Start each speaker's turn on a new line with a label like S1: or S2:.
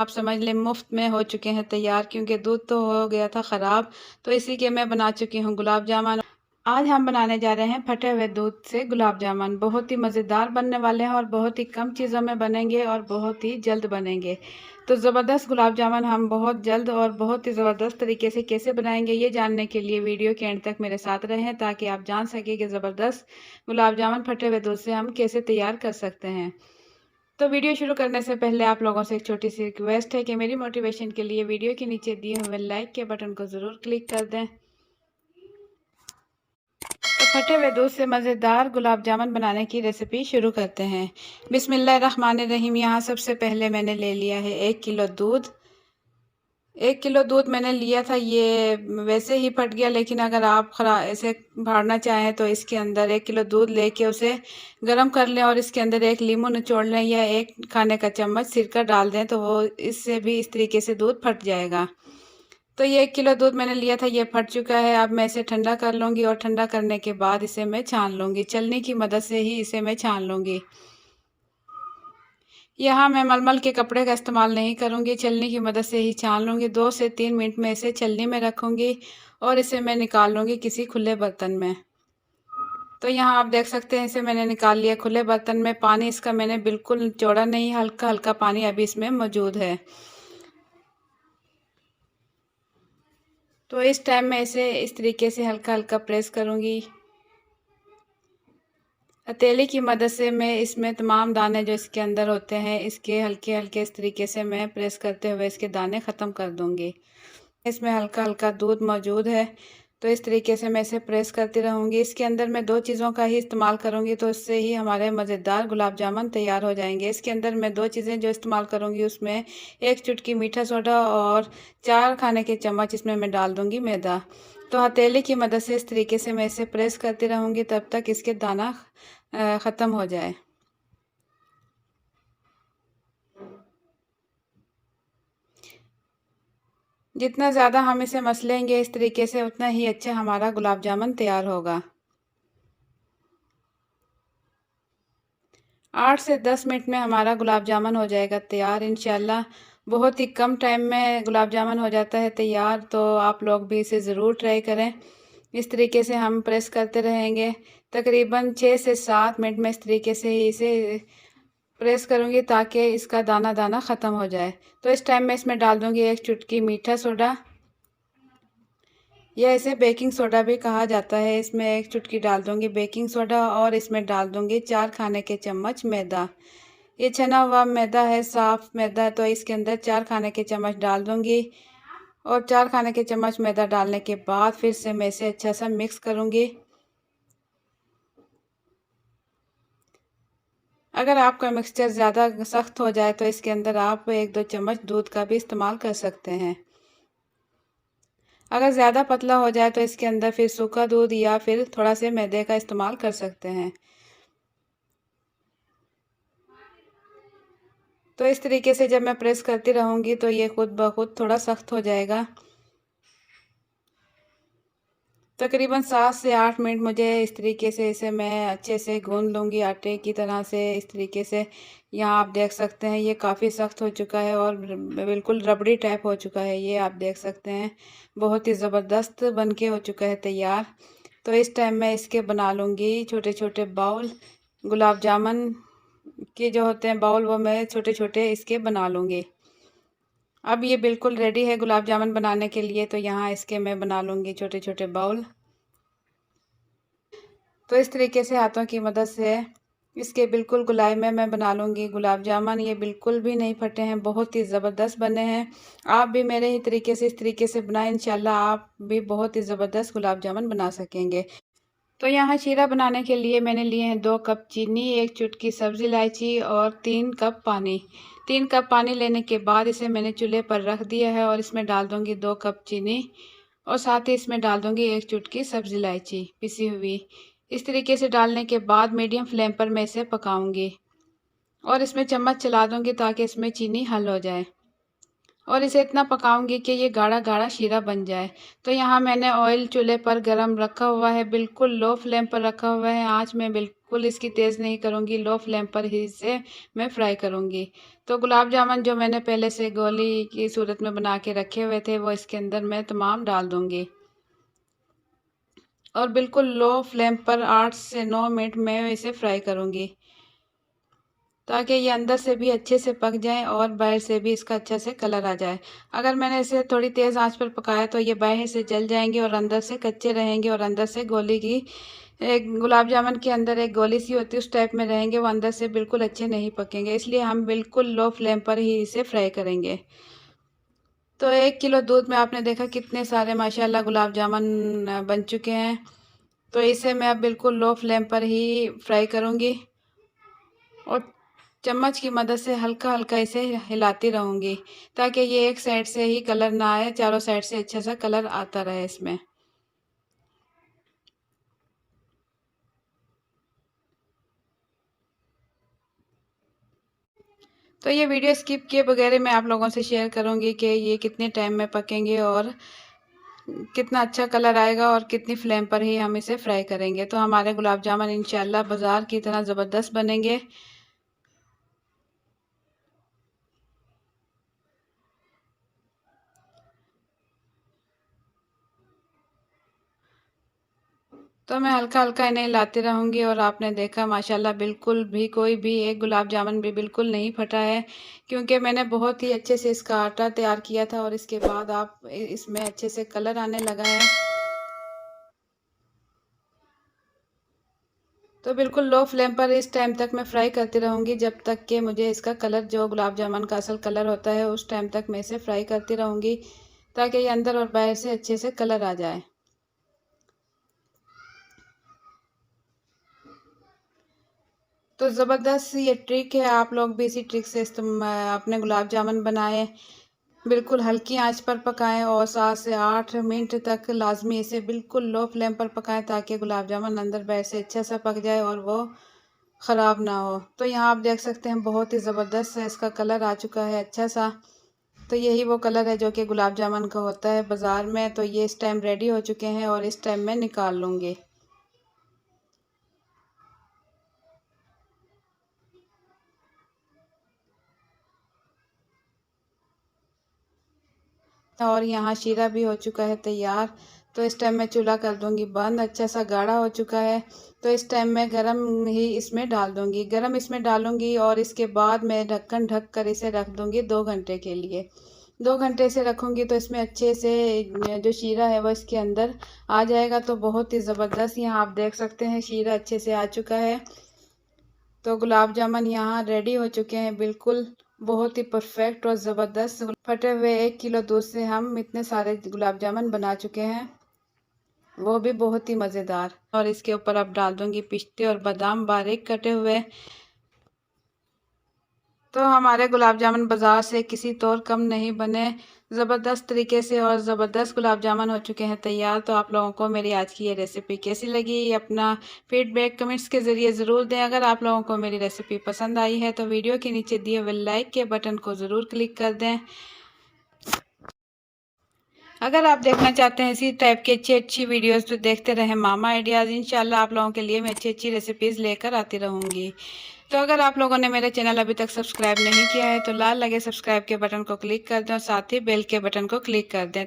S1: आप समझ लें मुफ्त में हो चुके हैं तैयार, क्योंकि दूध तो हो गया था ख़राब। तो इसी के मैं बना चुकी हूँ गुलाब जामुन। आज हम बनाने जा रहे हैं फटे हुए दूध से गुलाब जामुन। बहुत ही मज़ेदार बनने वाले हैं और बहुत ही कम चीज़ों में बनेंगे और बहुत ही जल्द बनेंगे। तो ज़बरदस्त गुलाब जामुन हम बहुत जल्द और बहुत ही ज़बरदस्त तरीके से कैसे बनाएंगे, ये जानने के लिए वीडियो के एंड तक मेरे साथ रहें, ताकि आप जान सकें कि ज़बरदस्त गुलाब जामुन फटे हुए दूध से हम कैसे तैयार कर सकते हैं। तो वीडियो शुरू करने से पहले आप लोगों से एक छोटी सी रिक्वेस्ट है कि मेरी मोटिवेशन के लिए वीडियो के नीचे दिए हुए लाइक के बटन को ज़रूर क्लिक कर दें। तो फटे हुए दूध से मज़ेदार गुलाब जामुन बनाने की रेसिपी शुरू करते हैं। बिस्मिल्लाहिर्रहमानिर्रहीम। यहाँ सबसे पहले मैंने ले लिया है 1 किलो दूध। 1 किलो दूध मैंने लिया था, ये वैसे ही फट गया, लेकिन अगर आप ऐसे फाड़ना चाहें तो इसके अंदर 1 किलो दूध लेके उसे गर्म कर लें और इसके अंदर एक नींबू निचोड़ लें या 1 खाने का चम्मच सिरका डाल दें, तो वो इससे भी इस तरीके से दूध फट जाएगा। तो ये 1 किलो दूध मैंने लिया था, ये फट चुका है। अब मैं इसे ठंडा कर लूँगी और ठंडा करने के बाद इसे मैं छान लूँगी। छलनी की मदद से ही इसे मैं छान लूँगी। यहाँ मैं मलमल के कपड़े का इस्तेमाल नहीं करूँगी, छलनी की मदद से ही छान लूँगी। 2 से 3 मिनट में इसे छलनी में रखूँगी और इसे मैं निकाल लूँगी किसी खुले बर्तन में। तो यहाँ आप देख सकते हैं, इसे मैंने निकाल लिया खुले बर्तन में। पानी इसका मैंने बिल्कुल निचोड़ा नहीं, हल्का हल्का पानी अभी इसमें मौजूद है। तो इस टाइम मैं इसे इस तरीके से हल्का हल्का प्रेस करूँगी। हथेली की मदद से मैं इसमें तमाम दाने जो इसके अंदर होते हैं, इसके हल्के हल्के इस तरीके से मैं प्रेस करते हुए इसके दाने ख़त्म कर दूँगी। इसमें हल्का हल्का दूध मौजूद है, तो इस तरीके से मैं इसे प्रेस करती रहूँगी। इसके अंदर मैं 2 चीज़ों का ही इस्तेमाल करूँगी, तो इससे ही हमारे मज़ेदार गुलाब जामुन तैयार हो जाएंगे। इसके अंदर मैं 2 चीज़ें जो इस्तेमाल करूँगी, उसमें 1 चुटकी मीठा सोडा और 4 खाने के चम्मच इसमें मैं डाल दूँगी मैदा। तो हथेली की मदद से इस तरीके से मैं इसे प्रेस करती रहूँगी तब तक इसके दाना ख़त्म हो जाए। जितना ज़्यादा हम इसे मसलेंगे इस तरीके से, उतना ही अच्छा हमारा गुलाब जामुन तैयार होगा। 8 से 10 मिनट में हमारा गुलाब जामुन हो जाएगा तैयार इंशाल्लाह। बहुत ही कम टाइम में गुलाब जामुन हो जाता है तैयार, तो आप लोग भी इसे ज़रूर ट्राई करें। इस तरीके से हम प्रेस करते रहेंगे तकरीबन 6 से 7 मिनट में। इस तरीके से ही इसे प्रेस करूँगी ताकि इसका दाना दाना ख़त्म हो जाए। तो इस टाइम मैं इसमें डाल दूँगी 1 चुटकी मीठा सोडा, या इसे बेकिंग सोडा भी कहा जाता है। इसमें 1 चुटकी डाल दूँगी बेकिंग सोडा और इसमें डाल दूँगी 4 खाने के चम्मच मैदा। ये छना हुआ मैदा है, साफ़ मैदा है, तो इसके अंदर 4 खाने के चम्मच डाल दूँगी और 4 खाने के चम्मच मैदा डालने के बाद फिर से मैं इसे अच्छा सा मिक्स करूँगी। अगर आपका मिक्सचर ज़्यादा सख्त हो जाए तो इसके अंदर आप 1-2 चम्मच दूध का भी इस्तेमाल कर सकते हैं। अगर ज़्यादा पतला हो जाए तो इसके अंदर फिर सूखा दूध या फिर थोड़ा से मैदे का इस्तेमाल कर सकते हैं। तो इस तरीके से जब मैं प्रेस करती रहूँगी तो ये खुद ब खुद थोड़ा सख्त हो जाएगा। तकरीबन 7 से 8 मिनट मुझे इस तरीके से इसे मैं अच्छे से गूँध लूँगी आटे की तरह से। इस तरीके से यहाँ आप देख सकते हैं ये काफ़ी सख्त हो चुका है और बिल्कुल रबड़ी टाइप हो चुका है। ये आप देख सकते हैं बहुत ही ज़बरदस्त बन के हो चुका है तैयार। तो इस टाइम मैं इसके बना लूँगी छोटे छोटे बाउल। गुलाब जामुन के जो होते हैं बाउल, वो मैं छोटे छोटे इसके बना लूँगी। अब ये बिल्कुल रेडी है गुलाब जामुन बनाने के लिए, तो यहाँ इसके मैं बना लूँगी छोटे छोटे बाउल। तो इस तरीके से हाथों की मदद से इसके बिल्कुल गोलाई में मैं बना लूँगी गुलाब जामुन। ये बिल्कुल भी नहीं फटे हैं, बहुत ही ज़बरदस्त बने हैं। आप भी मेरे ही तरीके से इस तरीके से बनाएं, इंशाल्लाह आप भी बहुत ही ज़बरदस्त गुलाब जामुन बना सकेंगे। तो यहाँ शीरा बनाने के लिए मैंने लिए हैं 2 कप चीनी, 1 चुटकी सब्ज़ इलायची और 3 कप पानी। 3 कप पानी लेने के बाद इसे मैंने चूल्हे पर रख दिया है और इसमें डाल दूँगी 2 कप चीनी और साथ ही इसमें डाल दूँगी 1 चुटकी सब्ज़ इलायची पिसी हुई। इस तरीके से डालने के बाद मीडियम फ्लेम पर मैं इसे पकाऊँगी और इसमें चम्मच चला दूँगी ताकि इसमें चीनी हल हो जाए और इसे इतना पकाऊंगी कि ये गाढ़ा गाढ़ा शीरा बन जाए। तो यहाँ मैंने ऑयल चूल्हे पर गरम रखा हुआ है, बिल्कुल लो फ्लेम पर रखा हुआ है। आँच में बिल्कुल इसकी तेज़ नहीं करूँगी, लो फ्लेम पर ही इसे मैं फ्राई करूँगी। तो गुलाब जामुन जो मैंने पहले से गोली की सूरत में बना के रखे हुए थे वो इसके अंदर मैं तमाम डाल दूँगी और बिल्कुल लो फ्लेम पर 8 से 9 मिनट मैं इसे फ्राई करूँगी ताकि ये अंदर से भी अच्छे से पक जाए और बाहर से भी इसका अच्छा से कलर आ जाए। अगर मैंने इसे थोड़ी तेज़ आंच पर पकाया तो ये बाहर से जल जाएंगे और अंदर से कच्चे रहेंगे और अंदर से गोली की एक गुलाब जामुन के अंदर एक गोली सी होती है उस टाइप में रहेंगे, वो अंदर से बिल्कुल अच्छे नहीं पकेंगे। इसलिए हम बिल्कुल लो फ्लेम पर ही इसे फ्राई करेंगे। तो 1 किलो दूध में आपने देखा कितने सारे माशाल्लाह गुलाब जामुन बन चुके हैं। तो इसे मैं अब बिल्कुल लो फ्लेम पर ही फ्राई करूँगी और चम्मच की मदद से हल्का हल्का इसे हिलाती रहूँगी ताकि ये एक साइड से ही कलर ना आए, चारों साइड से अच्छा सा कलर आता रहे इसमें। तो ये वीडियो स्किप किए बगैर मैं आप लोगों से शेयर करूँगी कि ये कितने टाइम में पकेंगे और कितना अच्छा कलर आएगा और कितनी फ्लेम पर ही हम इसे फ्राई करेंगे। तो हमारे गुलाब जामुन इंशाल्लाह बाज़ार की तरह ज़बरदस्त बनेंगे। तो मैं हल्का-हल्का इन्हें हिलाती रहूँगी और आपने देखा माशाल्लाह बिल्कुल भी कोई भी एक गुलाब जामुन भी बिल्कुल नहीं फटा है, क्योंकि मैंने बहुत ही अच्छे से इसका आटा तैयार किया था और इसके बाद आप इसमें अच्छे से कलर आने लगा है। तो बिल्कुल लो फ्लेम पर इस टाइम तक मैं फ्राई करती रहूँगी जब तक कि मुझे इसका कलर जो गुलाब जामुन का असल कलर होता है उस टाइम तक मैं इसे फ्राई करती रहूँगी ताकि ये अंदर और बाहर से अच्छे से कलर आ जाए। तो ज़बरदस्त ये ट्रिक है, आप लोग भी इसी ट्रिक से अपने गुलाब जामुन बनाएं। बिल्कुल हल्की आंच पर पकाएं और 7 से 8 मिनट तक लाजमी इसे बिल्कुल लो फ्लेम पर पकाएं ताकि गुलाब जामुन अंदर बाहर से अच्छा सा पक जाए और वो ख़राब ना हो। तो यहाँ आप देख सकते हैं बहुत ही ज़बरदस्त सा इसका कलर आ चुका है अच्छा सा। तो यही वो कलर है जो कि गुलाब जामुन का होता है बाज़ार में। तो ये इस टाइम रेडी हो चुके हैं और इस टाइम मैं निकाल लूँगी। और यहाँ शीरा भी हो चुका है तैयार। तो इस टाइम मैं चूल्हा कर दूंगी बंद, अच्छा सा गाढ़ा हो चुका है। तो इस टाइम मैं गरम ही इसमें डाल दूंगी, गरम इसमें डालूंगी और इसके बाद मैं ढक्कन ढक कर इसे रख दूंगी 2 घंटे के लिए। 2 घंटे से रखूंगी तो इसमें अच्छे से जो शीरा है वो इसके अंदर आ जाएगा। तो बहुत ही ज़बरदस्त यहाँ आप देख सकते हैं शीरा अच्छे से आ चुका है। तो गुलाब जामुन यहाँ रेडी हो चुके हैं बिल्कुल बहुत ही परफेक्ट और ज़बरदस्त। फटे हुए 1 किलो दूध से हम इतने सारे गुलाब जामुन बना चुके हैं, वो भी बहुत ही मज़ेदार। और इसके ऊपर अब डाल दूंगी पिस्ते और बादाम बारीक कटे हुए। तो हमारे गुलाब जामुन बाज़ार से किसी तौर कम नहीं बने, ज़बरदस्त तरीके से और ज़बरदस्त गुलाब जामुन हो चुके हैं तैयार। तो आप लोगों को मेरी आज की ये रेसिपी कैसी लगी, अपना फीडबैक कमेंट्स के ज़रिए ज़रूर दें। अगर आप लोगों को मेरी रेसिपी पसंद आई है तो वीडियो के नीचे दिए हुए लाइक के बटन को ज़रूर क्लिक कर दें। अगर आप देखना चाहते हैं इसी टाइप की अच्छी अच्छी वीडियोस तो देखते रहें मामा आइडियाज़। इंशाल्लाह आप लोगों के लिए मैं अच्छी अच्छी रेसिपीज़ लेकर आती रहूँगी। तो अगर आप लोगों ने मेरे चैनल अभी तक सब्सक्राइब नहीं किया है तो लाल लगे सब्सक्राइब के बटन को क्लिक कर दें और साथ ही बेल के बटन को क्लिक कर दें